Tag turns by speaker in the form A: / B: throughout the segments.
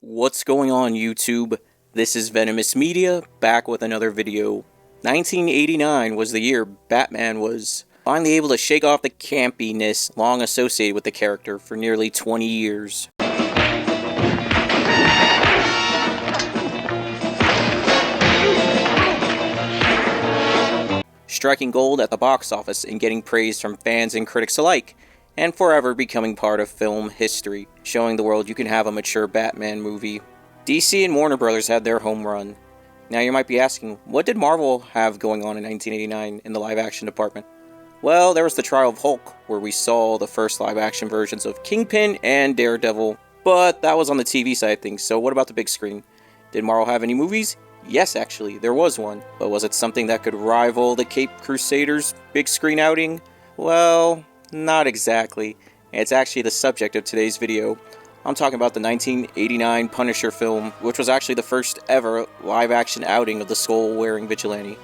A: What's going on, YouTube? This is Venomous Media, back with another video. 1989 was the year Batman was finally able to shake off the campiness long associated with the character for nearly 20 years. Striking gold at the box office and getting praise from fans and critics alike, and forever becoming part of film history, showing the world you can have a mature Batman movie. DC and Warner Brothers had their home run. Now you might be asking, what did Marvel have going on in 1989 in the live-action department? Well, there was the Trial of Hulk, where we saw the first live-action versions of Kingpin and Daredevil, but that was on the TV side of things, so what about the big screen? Did Marvel have any movies? Yes, actually, there was one, but was it something that could rival the Caped Crusaders' big screen outing? Well, not exactly. It's actually the subject of today's video. I'm talking about the 1989 Punisher film, which was actually the first ever live-action outing of the skull-wearing vigilante.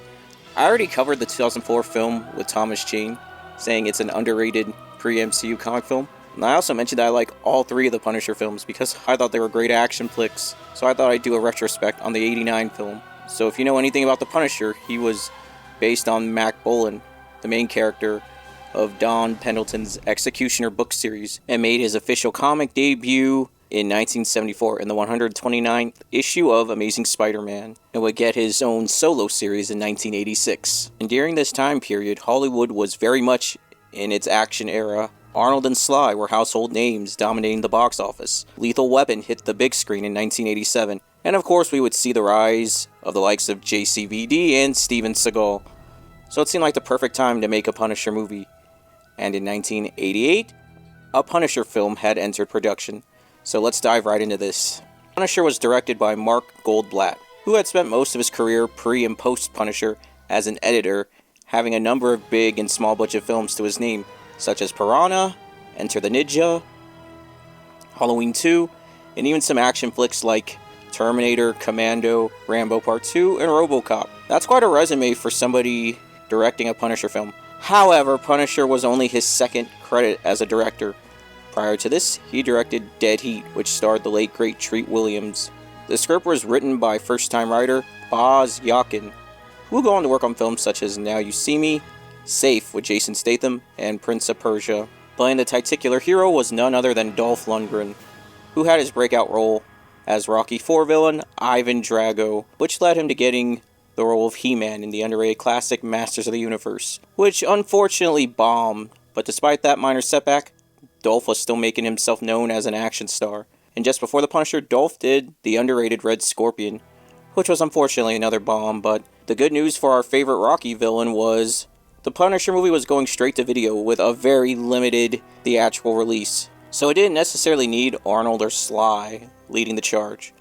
A: I already covered the 2004 film with Thomas Jane, saying it's an underrated pre-MCU comic film. And I also mentioned that I like all three of the Punisher films because I thought they were great action flicks, so I thought I'd do a retrospect on the 89 film. So if you know anything about the Punisher, he was based on Mac Bolan, the main character of Don Pendleton's Executioner book series, and made his official comic debut in 1974 in the 129th issue of Amazing Spider-Man, and would get his own solo series in 1986. And during this time period, Hollywood was very much in its action era. Arnold and Sly were household names dominating the box office. Lethal Weapon hit the big screen in 1987, and of course we would see the rise of the likes of JCVD and Steven Seagal. So it seemed like the perfect time to make a Punisher movie. And in 1988, a Punisher film had entered production. So let's dive right into this. Punisher was directed by Mark Goldblatt, who had spent most of his career pre- and post-Punisher as an editor, having a number of big and small budget films to his name, such as Piranha, Enter the Ninja, Halloween 2, and even some action flicks like Terminator, Commando, Rambo Part 2, and RoboCop. That's quite a resume for somebody directing a Punisher film. However, Punisher was only his second credit as a director. Prior to this, he directed Dead Heat, which starred the late great Treat Williams. The script was written by first-time writer Boz Yakin, who would go on to work on films such as Now You See Me, Safe with Jason Statham, and Prince of Persia. Playing the titular hero was none other than Dolph Lundgren, who had his breakout role as Rocky IV villain Ivan Drago, which led him to getting the role of He-Man in the underrated classic Masters of the Universe, which unfortunately bombed, but despite that minor setback, Dolph was still making himself known as an action star. And just before the Punisher, Dolph did the underrated Red Scorpion, which was unfortunately another bomb, but the good news for our favorite Rocky villain was the Punisher movie was going straight to video with a very limited theatrical release, so it didn't necessarily need Arnold or Sly leading the charge.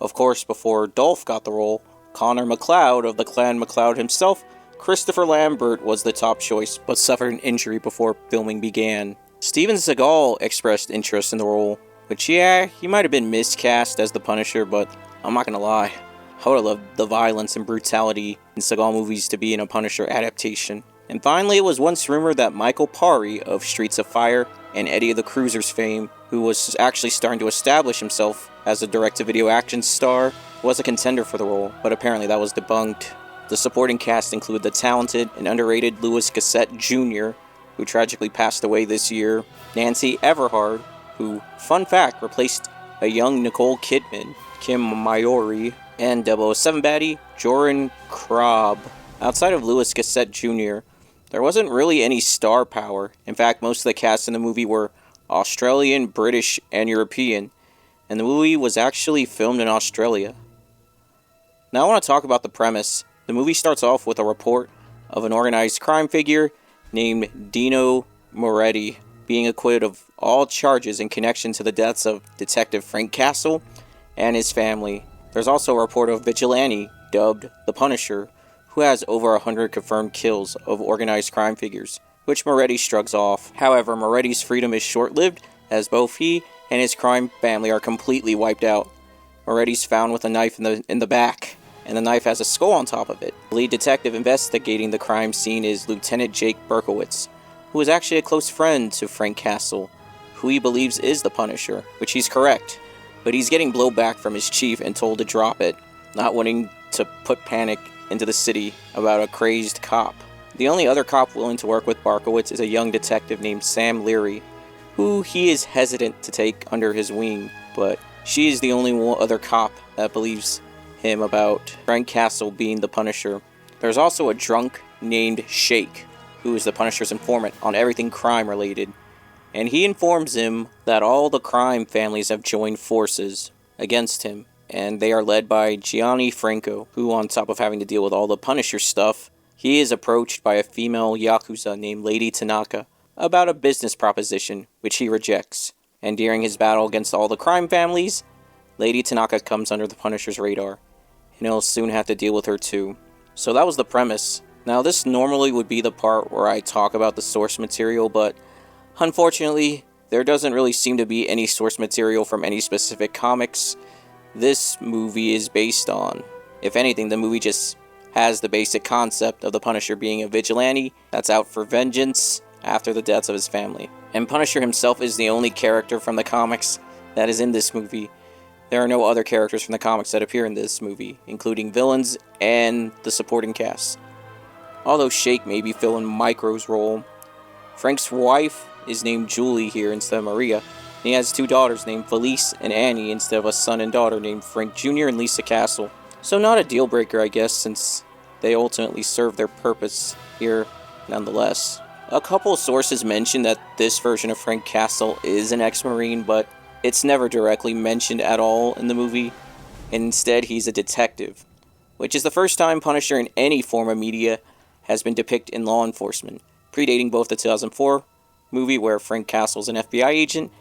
A: Of course, before Dolph got the role, Connor MacLeod of the Clan MacLeod himself, Christopher Lambert was the top choice, but suffered an injury before filming began. Steven Seagal expressed interest in the role, which he might have been miscast as the Punisher, but I'm not gonna lie, I would have loved the violence and brutality in Seagal movies to be in a Punisher adaptation. And finally, it was once rumored that Michael Parry of Streets of Fire and Eddie of the Cruisers fame, who was actually starting to establish himself as a direct-to-video action star, was a contender for the role, but apparently that was debunked. The supporting cast included the talented and underrated Louis Gossett Jr., who tragically passed away this year, Nancy Everhard, who, fun fact, replaced a young Nicole Kidman, Kim Mayori, and 007 baddie Joran Krob. Outside of Louis Gossett Jr., there wasn't really any star power. In fact, most of the cast in the movie were Australian, British, and European, and the movie was actually filmed in Australia. Now I want to talk about the premise. The movie starts off with a report of an organized crime figure named Dino Moretti being acquitted of all charges in connection to the deaths of Detective Frank Castle and his family. There's also a report of vigilante dubbed the Punisher, who has over 100 confirmed kills of organized crime figures, which Moretti shrugs off. However, Moretti's freedom is short-lived, as both he and his crime family are completely wiped out. Moretti's found with a knife in the back, and the knife has a skull on top of it. The lead detective investigating the crime scene is Lieutenant Jake Berkowitz, who is actually a close friend to Frank Castle, who he believes is the Punisher, which he's correct. but he's getting blowback from his chief and told to drop it, not wanting to put panic into the city about a crazed cop. The only other cop willing to work with Barkowitz is a young detective named Sam Leary, who he is hesitant to take under his wing, but she is the only other cop that believes him about Frank Castle being the Punisher. There's also a drunk named Shake, who is the Punisher's informant on everything crime related, and he informs him that all the crime families have joined forces against him, and they are led by Gianni Franco, who, on top of having to deal with all the Punisher stuff, he is approached by a female Yakuza named Lady Tanaka about a business proposition, which he rejects. And during his battle against all the crime families, Lady Tanaka comes under the Punisher's radar, and he'll soon have to deal with her too. So that was the premise. Now, this normally would be the part where I talk about the source material, but unfortunately, there doesn't really seem to be any source material from any specific comics this movie is based on. If anything, the movie just has the basic concept of the Punisher being a vigilante that's out for vengeance after the deaths of his family. And Punisher himself is the only character from the comics that is in this movie. There are no other characters from the comics that appear in this movie, including villains and the supporting cast. Although Shake may be filling Micro's role. Frank's wife is named Julie here instead of Maria. He has 2 daughters named Felice and Annie instead of a son and daughter named Frank Jr. and Lisa Castle. So not a deal breaker, I guess, since they ultimately serve their purpose here nonetheless. A couple of sources mention that this version of Frank Castle is an ex-Marine, but it's never directly mentioned at all in the movie. Instead, he's a detective, which is the first time Punisher in any form of media has been depicted in law enforcement, predating both the 2004 movie where Frank Castle's an FBI agent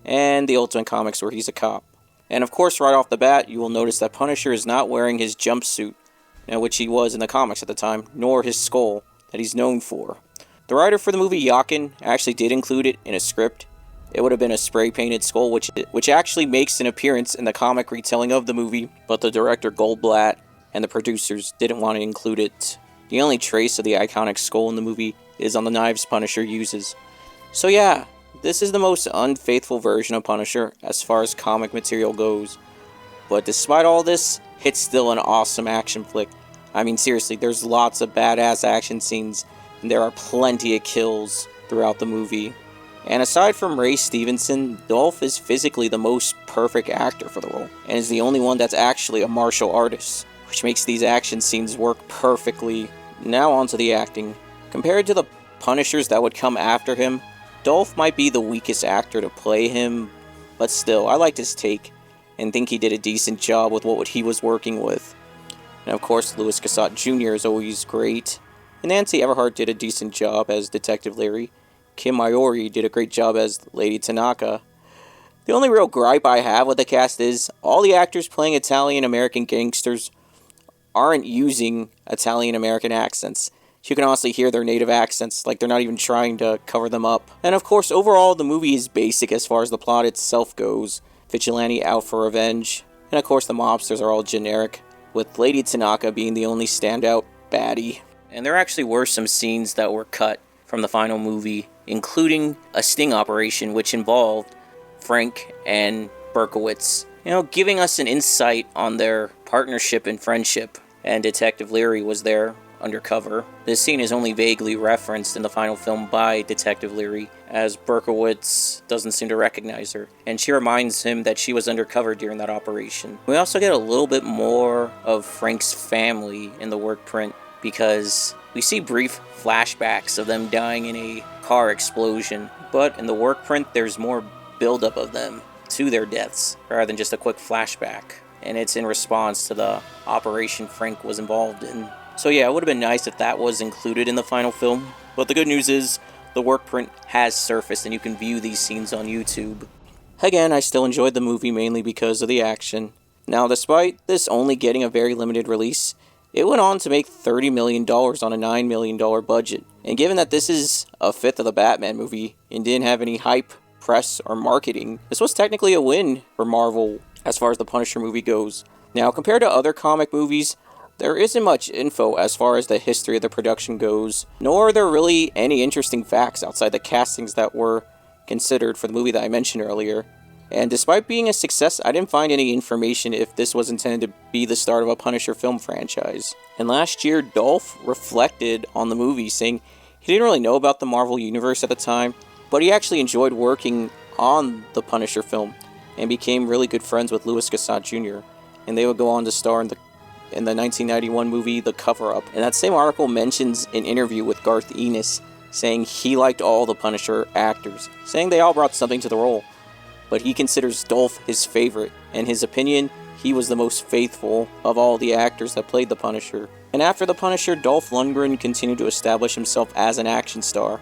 A: and the Ultimate Comics where he's a cop. And of course, right off the bat, you will notice that Punisher is not wearing his jumpsuit, which he was in the comics at the time, nor his skull that he's known for. The writer for the movie, Yakin, actually did include it in a script. It would have been a spray-painted skull, which actually makes an appearance in the comic retelling of the movie, but the director, Goldblatt, and the producers didn't want to include it. The only trace of the iconic skull in the movie is on the knives Punisher uses. So yeah, this is the most unfaithful version of Punisher as far as comic material goes. But despite all this, it's still an awesome action flick. I mean, seriously, there's lots of badass action scenes, and there are plenty of kills throughout the movie. And aside from Ray Stevenson, Dolph is physically the most perfect actor for the role, and is the only one that's actually a martial artist, which makes these action scenes work perfectly. Now onto the acting. Compared to the Punishers that would come after him, Dolph might be the weakest actor to play him, but still, I liked his take, and think he did a decent job with what he was working with. And of course, Louis Gossett Jr. is always great, and Nancy Everhart did a decent job as Detective Leary. Kim Iori did a great job as Lady Tanaka. The only real gripe I have with the cast is all the actors playing Italian-American gangsters aren't using Italian-American accents. You can honestly hear their native accents, like they're not even trying to cover them up. And of course, overall, the movie is basic as far as the plot itself goes. Vigilante out for revenge. And of course, the mobsters are all generic, with Lady Tanaka being the only standout baddie. And there actually were some scenes that were cut from the final movie, including a sting operation which involved Frank and Berkowitz, giving us an insight on their partnership and friendship. And Detective Leary was there undercover. This scene is only vaguely referenced in the final film by Detective Leary, as Berkowitz doesn't seem to recognize her, and she reminds him that she was undercover during that operation. We also get a little bit more of Frank's family in the work print, because we see brief flashbacks of them dying in a car explosion, but in the work print there's more buildup of them to their deaths, rather than just a quick flashback, and it's in response to the operation Frank was involved in. So yeah, it would have been nice if that was included in the final film, but the good news is the work print has surfaced and you can view these scenes on YouTube. Again, I still enjoyed the movie mainly because of the action. Now, despite this only getting a very limited release, it went on to make $30 million on a $9 million budget. And given that this is a fifth of the Batman movie and didn't have any hype, press, or marketing, this was technically a win for Marvel as far as the Punisher movie goes. Now, compared to other comic movies, there isn't much info as far as the history of the production goes, nor are there really any interesting facts outside the castings that were considered for the movie that I mentioned earlier. And despite being a success, I didn't find any information if this was intended to be the start of a Punisher film franchise. And last year, Dolph reflected on the movie, saying he didn't really know about the Marvel Universe at the time, but he actually enjoyed working on the Punisher film and became really good friends with Louis Gossett Jr. And they would go on to star in the 1991 movie The Cover-Up. And that same article mentions an interview with Garth Ennis, saying he liked all the Punisher actors, saying they all brought something to the role. But he considers Dolph his favorite. In his opinion, he was the most faithful of all the actors that played the Punisher. And after the Punisher, Dolph Lundgren continued to establish himself as an action star,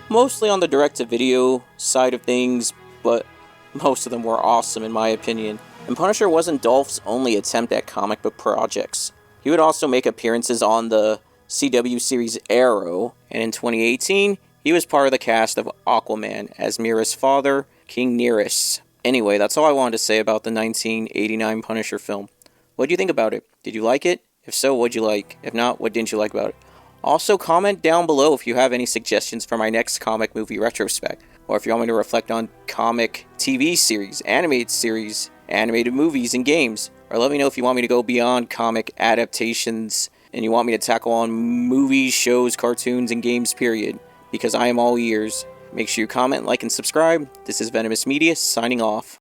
A: mostly on the direct-to-video side of things, but most of them were awesome in my opinion. And Punisher wasn't Dolph's only attempt at comic book projects. He would also make appearances on the CW series Arrow, and in 2018, he was part of the cast of Aquaman as Mira's father, King Nereus. Anyway, that's all I wanted to say about the 1989 Punisher film. What do you think about it? Did you like it? If so, what'd you like? If not, what didn't you like about it? Also, comment down below if you have any suggestions for my next comic movie retrospect, or if you want me to reflect on comic TV series, animated series, animated movies, and games. Or let me know if you want me to go beyond comic adaptations, and you want me to tackle on movies, shows, cartoons, and games, period. Because I am all ears. Make sure you comment, like, and subscribe. This is Venomous Media, signing off.